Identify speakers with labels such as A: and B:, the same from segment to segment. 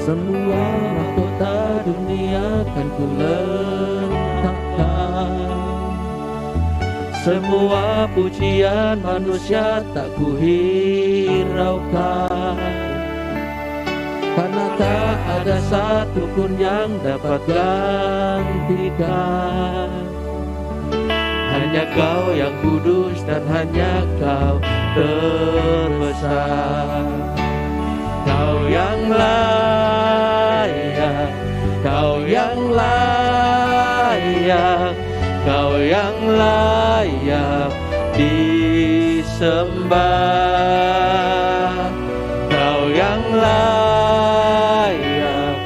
A: Semua mahkota dunia kan ku letakkan, semua pujian manusia tak ku hiraukan, karena tak ada satu pun yang dapat gantikan. Hanya Kau yang kudus dan hanya Kau terbesar. Kau yang layak, Kau yang layak, Kau yang layak disembah. Kau yang layak,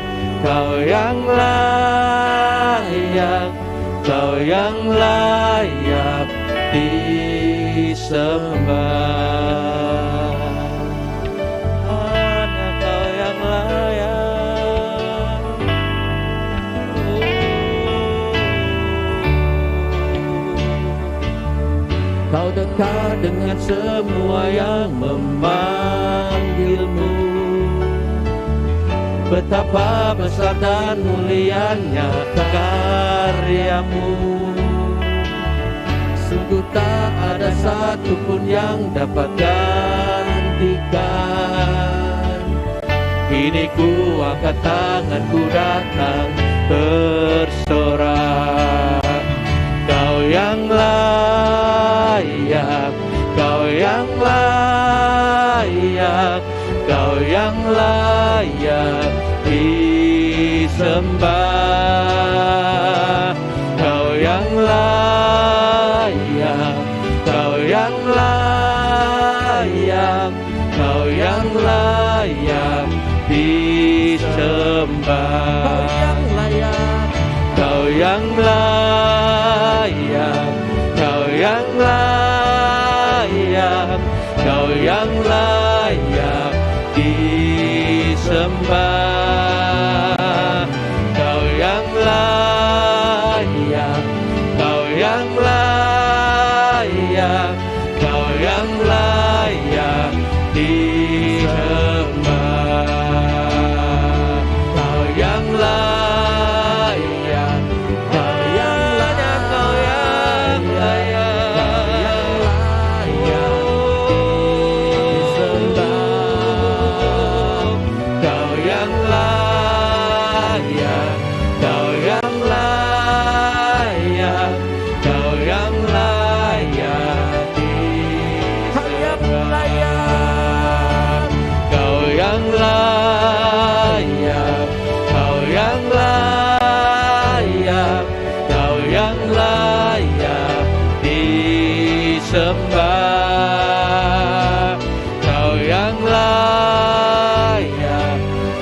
A: Kau yang layak, Kau yang layak disembah. Hanya Kau yang layak. Kau dekat dengan semua yang memanggilmu. Betapa besar dan mulianya karyamu. Sungguh tak ada satu pun yang dapat gantikan. Kini ku angkat tanganku datang bersorak. Kau yang layak, Kau yang layak, Kau yang layak disembah. Kau yang layak, Kau yang layak, Kau yang layak disembah. Kau yang layak, Kau yang layak, Kau yang layak disembah. Kau yang layak, Kau yang layak, Kau yang layak disembah. Kau yang layak, Kau yang layak, Kau yang layak disembah. Kau yang layak, Kau yang layak, Kau yang layak disembah. Kau yang layak, Kau yang layak, Kau yang layak disembah. Kau yang layak, Kau yang layak, Kau yang layak disembah. Kau yang layak,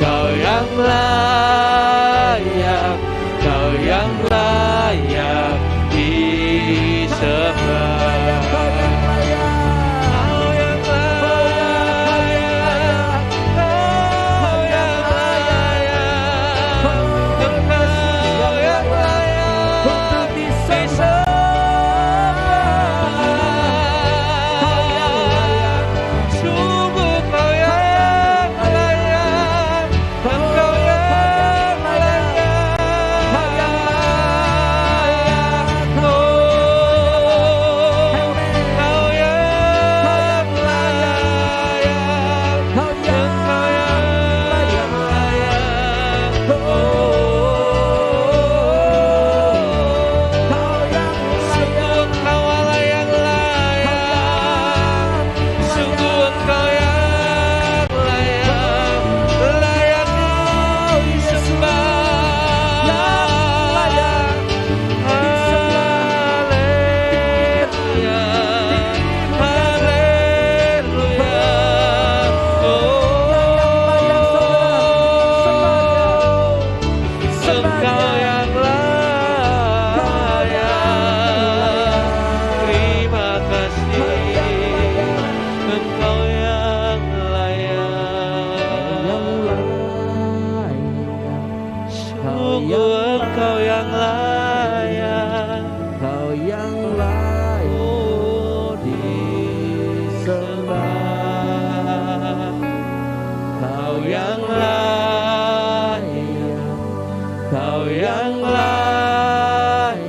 A: Kau yang layak, Kau yang layak untuk disembah. Sungguh Kau yang layak, Engkau yang layak, Kau yang layak, Kau yang layak, Engkau yang layak, sungguh Kau yang layak, sungguh Engkau yang layak, layak disembah. Haleluya, haleluya. Engkau yang layak, terima kasih. Engkau yang layak, sungguh Engkau yang layak, Kau yang layak disembah. Kau yang layak, Kau yang layak,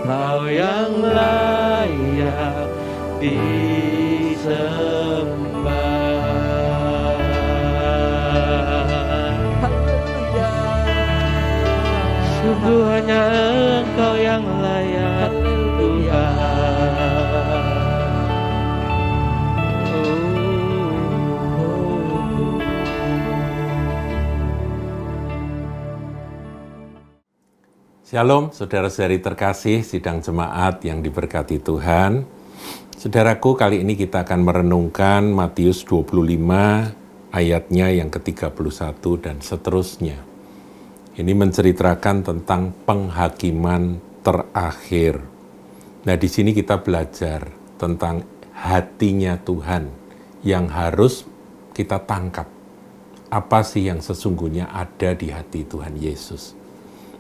A: Kau yang layak disembah. Haleluya. Sungguh hanya Engkau yang layak, Tuhan.
B: Shalom, saudara-saudari terkasih, sidang jemaat yang diberkati Tuhan. Saudaraku, kali ini kita akan merenungkan Matius 25, ayatnya yang ke-31 dan seterusnya. Ini menceritakan tentang penghakiman terakhir. Nah, di sini kita belajar tentang hatinya Tuhan yang harus kita tangkap. Apa sih yang sesungguhnya ada di hati Tuhan Yesus?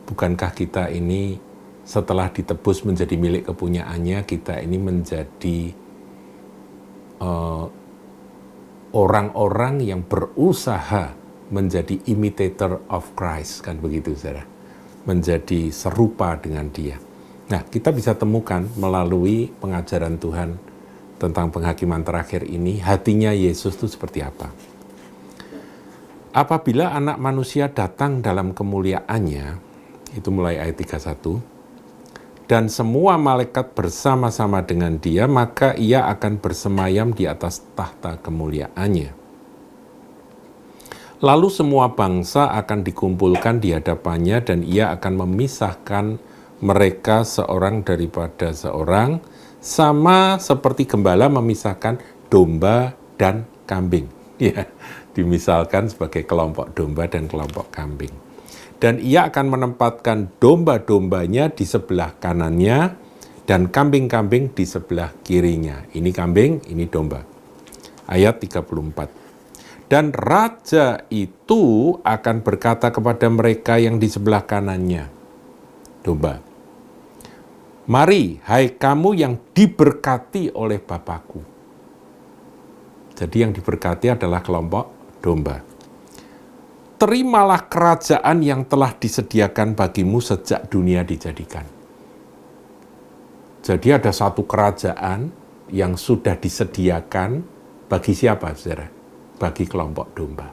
B: Bukankah kita ini setelah ditebus menjadi milik kepunyaannya, kita ini menjadi orang-orang yang berusaha menjadi imitator of Christ, kan begitu, saudara? Menjadi serupa dengan Dia. Nah, kita bisa temukan melalui pengajaran Tuhan tentang penghakiman terakhir ini, hatinya Yesus itu seperti apa. Apabila anak manusia datang dalam kemuliaannya, itu mulai ayat 31, dan semua malaikat bersama-sama dengan Dia, maka Ia akan bersemayam di atas tahta kemuliaannya. Lalu semua bangsa akan dikumpulkan di hadapannya, dan Ia akan memisahkan mereka seorang daripada seorang, sama seperti gembala memisahkan domba dan kambing. Ya, dimisalkan sebagai kelompok domba dan kelompok kambing. Dan Ia akan menempatkan domba-dombanya di sebelah kanannya dan kambing-kambing di sebelah kirinya. Ini kambing, ini domba. Ayat 34. Dan raja itu akan berkata kepada mereka yang di sebelah kanannya, domba, mari, hai kamu yang diberkati oleh Bapakku. Jadi yang diberkati adalah kelompok domba. Terimalah kerajaan yang telah disediakan bagimu sejak dunia dijadikan. Jadi ada satu kerajaan yang sudah disediakan bagi siapa, saudara? Bagi kelompok domba.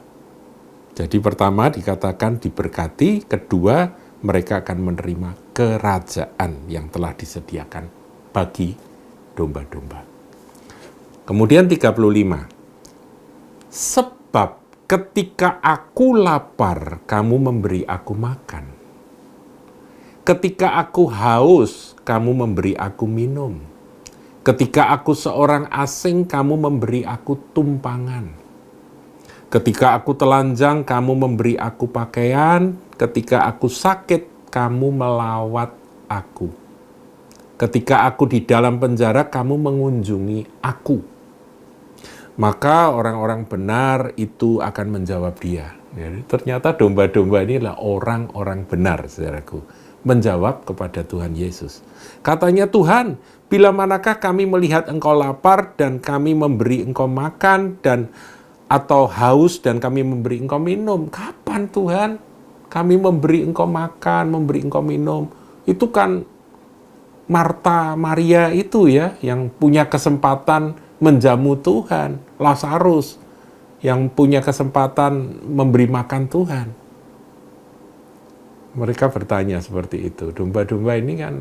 B: Jadi pertama dikatakan diberkati, kedua mereka akan menerima kerajaan yang telah disediakan bagi domba-domba. Kemudian 35. Sebab ketika aku lapar, kamu memberi aku makan. Ketika aku haus, kamu memberi aku minum. Ketika aku seorang asing, kamu memberi aku tumpangan. Ketika aku telanjang, kamu memberi aku pakaian. Ketika aku sakit, kamu melawat aku. Ketika aku di dalam penjara, kamu mengunjungi aku. Maka orang-orang benar itu akan menjawab dia. Jadi, ternyata domba-domba ini adalah orang-orang benar, saudaraku. Menjawab kepada Tuhan Yesus. Katanya, Tuhan, bila manakah kami melihat Engkau lapar dan kami memberi Engkau makan, dan atau haus dan kami memberi Engkau minum? Kapan, Tuhan, kami memberi Engkau makan, memberi Engkau minum? Itu kan Marta, Maria itu ya, yang punya kesempatan menjamu Tuhan, Lazarus yang punya kesempatan memberi makan Tuhan. Mereka bertanya seperti itu. Domba-domba ini kan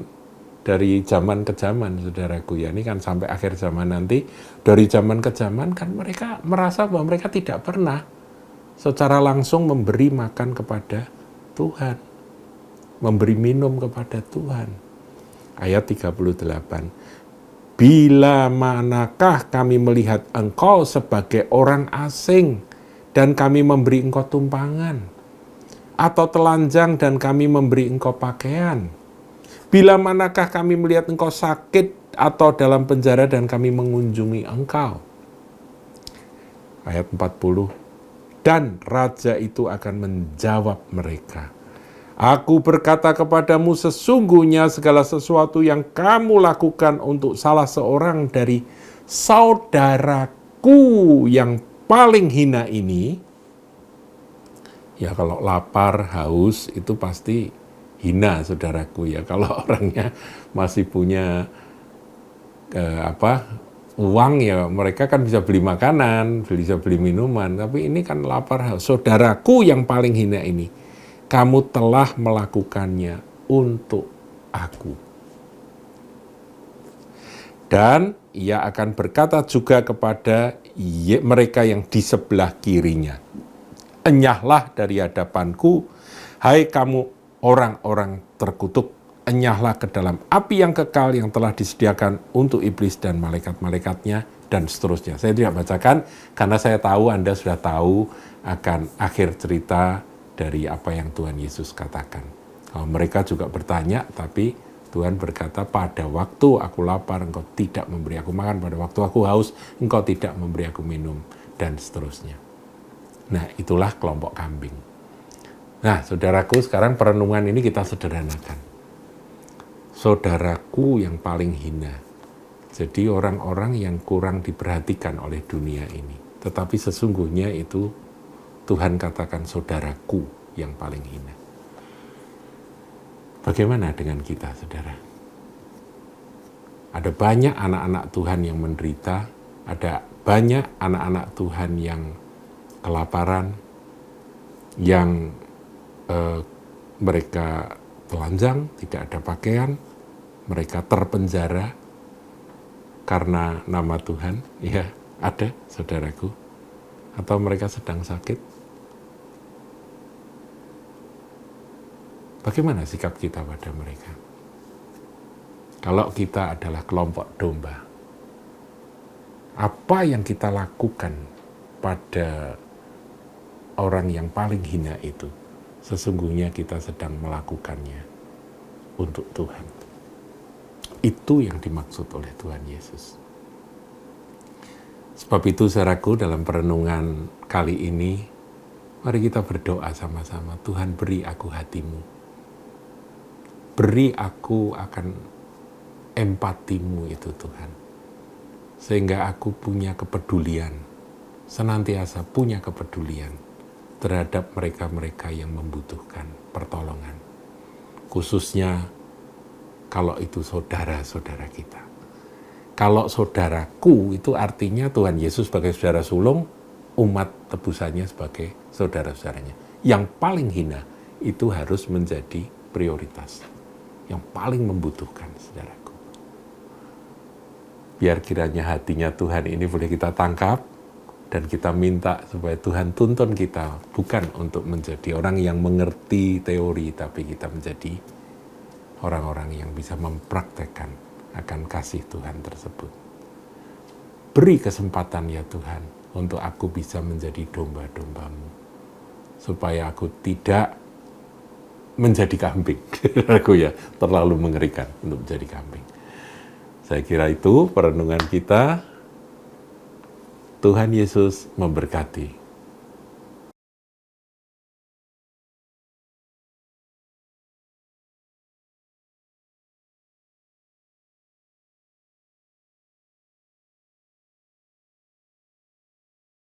B: dari zaman ke zaman, saudaraku ya. Ini kan sampai akhir zaman nanti, dari zaman ke zaman kan mereka merasa bahwa mereka tidak pernah secara langsung memberi makan kepada Tuhan, memberi minum kepada Tuhan. Ayat 38. Bila manakah kami melihat Engkau sebagai orang asing dan kami memberi Engkau tumpangan, atau telanjang dan kami memberi Engkau pakaian? Bila manakah kami melihat Engkau sakit atau dalam penjara dan kami mengunjungi Engkau? Ayat 40. Dan raja itu akan menjawab mereka, Aku berkata kepadamu, sesungguhnya segala sesuatu yang kamu lakukan untuk salah seorang dari saudaraku yang paling hina ini, Ya kalau lapar, haus itu pasti hina saudaraku ya. Kalau orangnya masih punya uang ya mereka kan bisa beli makanan, bisa beli minuman. Tapi ini kan lapar, haus. Saudaraku yang paling hina ini, kamu telah melakukannya untuk aku. Dan ia akan berkata juga kepada mereka yang di sebelah kirinya, enyahlah dari hadapanku, hai kamu orang-orang terkutuk, enyahlah ke dalam api yang kekal yang telah disediakan untuk iblis dan malaikat-malaikatnya, dan seterusnya. Saya tidak bacakan karena saya tahu Anda sudah tahu akan akhir cerita dari apa yang Tuhan Yesus katakan. Mereka juga bertanya, tapi Tuhan berkata, pada waktu aku lapar, engkau tidak memberi aku makan. Pada waktu aku haus, engkau tidak memberi aku minum, dan seterusnya. Nah, itulah kelompok kambing. Nah, saudaraku, sekarang perenungan ini kita sederhanakan. Saudaraku yang paling hina. Jadi orang-orang yang kurang diperhatikan oleh dunia ini. Tetapi sesungguhnya itu Tuhan katakan saudaraku yang paling hina. Bagaimana dengan kita, saudara? Ada banyak anak-anak Tuhan yang menderita, ada banyak anak-anak Tuhan yang kelaparan, yang mereka telanjang, tidak ada pakaian, mereka terpenjara karena nama Tuhan. Ya, ada, saudaraku. Atau mereka sedang sakit. Bagaimana sikap kita pada mereka? Kalau kita adalah kelompok domba, apa yang kita lakukan pada orang yang paling hina itu, sesungguhnya kita sedang melakukannya untuk Tuhan. Itu yang dimaksud oleh Tuhan Yesus. Sebab itu, saudaraku, dalam perenungan kali ini, mari kita berdoa sama-sama. Tuhan, beri aku hatimu. Beri aku akan empatimu itu, Tuhan. Sehingga aku punya kepedulian, senantiasa punya kepedulian terhadap mereka-mereka yang membutuhkan pertolongan. Khususnya kalau itu saudara-saudara kita. Kalau saudaraku itu artinya Tuhan Yesus sebagai saudara sulung, umat tebusannya sebagai saudara-saudaranya. Yang paling hina itu harus menjadi prioritas. Yang paling membutuhkan, saudaraku. Biar kiranya hatinya Tuhan ini boleh kita tangkap, dan kita minta supaya Tuhan tuntun kita, bukan untuk menjadi orang yang mengerti teori, tapi kita menjadi orang-orang yang bisa mempraktekkan akan kasih Tuhan tersebut. Beri kesempatan ya Tuhan, untuk aku bisa menjadi domba-dombamu, supaya aku tidak menjadi kambing. Aku ya terlalu mengerikan untuk menjadi kambing. Saya kira itu perenungan kita. Tuhan Yesus memberkati.